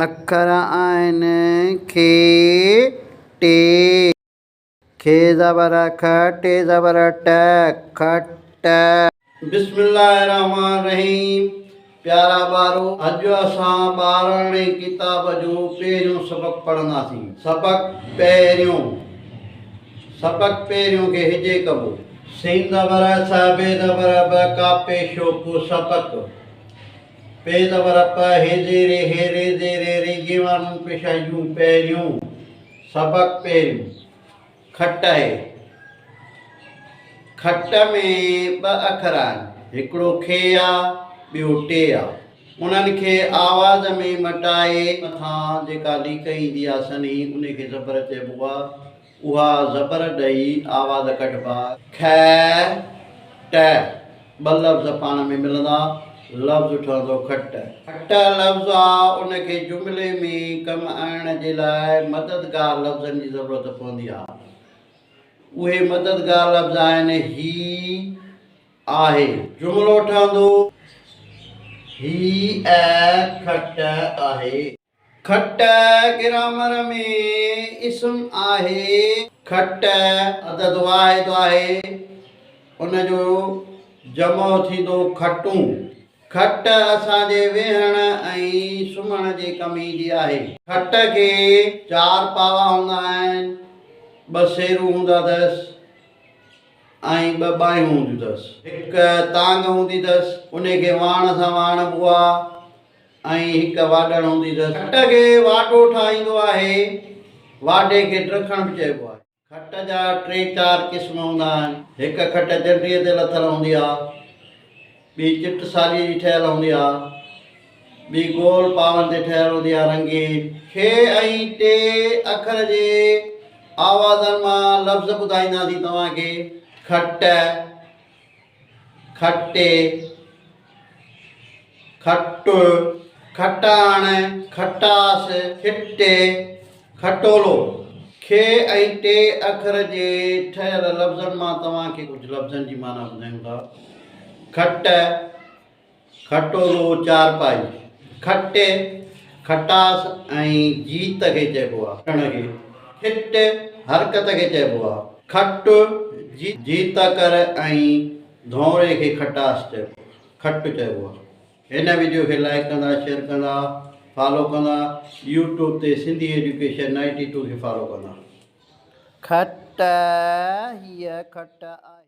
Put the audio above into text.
अखर आहिनि खे टे खे ज़बर ख टे ज़बर ट खट। बिस्मिल्लाहिर्रहमानिर्रहीम। प्यारा ॿारो, अॼु असां 12वीं किताब जो पहिरियों सबक़ पढ़ंदासीं। सबक़ पहिरियों खे हिजे कबो। सिन ज़बर स बे ज़बर ब कापे शोको सबक़। पे ज़बर प हेजे रे हेरे जे रे रे गेवानू पेशायूं पहिरियों। सबक़ पहिरियों खट आहे। खट में ॿ अखर आहिनि, हिकिड़ो खे आहे, ॿियो टे आहे। उन्हनि खे आवाज़ में मटाए मथां जेका लीक ईंदी आहे सनी, उन खे ज़बर चइबो आहे। उहा ज़बर ॾेई आवाज़ कढिबा। ख ट ॿ लफ़्ज़ पाण में मिलंदा, लफ़्ज़ ठहंदो खट। खट लफ़्ज़ आहे, उनखे जुमिले में कमु आणण जे लाइ मददगार लफ़्ज़नि जी ज़रूरत पवंदी आहे। उहे मददगार लफ़्ज़ आहिनि ही आहे। जुमिलो ठहंदो ही खट आहे। खट ग्रामर में इस्म आहे। खट अदद वाहिद आहे, उनजो जमो थींदो खटूं। खट असांजे वेहण ऐं सुम्हण जे कमु ईंदी आहे। खट खे 4 पावा हूंदा आहिनि, 2 सेरूं हूंदा अथसि ऐं 2 बाहियूं हूंदियूं अथसि। हिकु तांग हूंदी अथसि, उनखे वाण सां वाणबो आहे, ऐं हिकु वाॾण हूंदी अथसि। खट खे वाॾो ठाहींदो आहे, वाॾे खे ड्रखण बि चइबो आहे। खट जा 3-4 क़िस्म हूंदा आहिनि। हिकु खट जंडीअ ते लथल हूंदी आहे, ॿी चिट सालीअ जी ठहियलु हूंदी आहे, ॿी गोल पावनि ते ठहियलु हूंदी आहे रंगीन। खे ऐं टे अखर जे आवाज़नि मां लफ़्ज़ ॿुधाईंदासीं तव्हांखे। खट, खटे, खटु, खटाण, खटास, खिटे, खटोलो। खे ऐं टे अखर जे ठहियल लफ़्ज़नि मां तव्हांखे कुझु लफ़्ज़नि जी माना ॿुधायूं था। खट, खटोलो, 4 पाई। खटे, खटास ऐं जीत खे चइबो आहे, खटण खे। खिट हरकत खे चइबो आहे। खट जीत कर ऐं धोरे खे खटास चइबो आहे, खट चइबो आहे। हिन वीडियो खे लाइक कंदा, शेयर कंदा, फॉलो कंदा। यूट्यूब ते सिंधी एजुकेशन 92 खे फॉलो कंदा। खट हीअ खट आहे।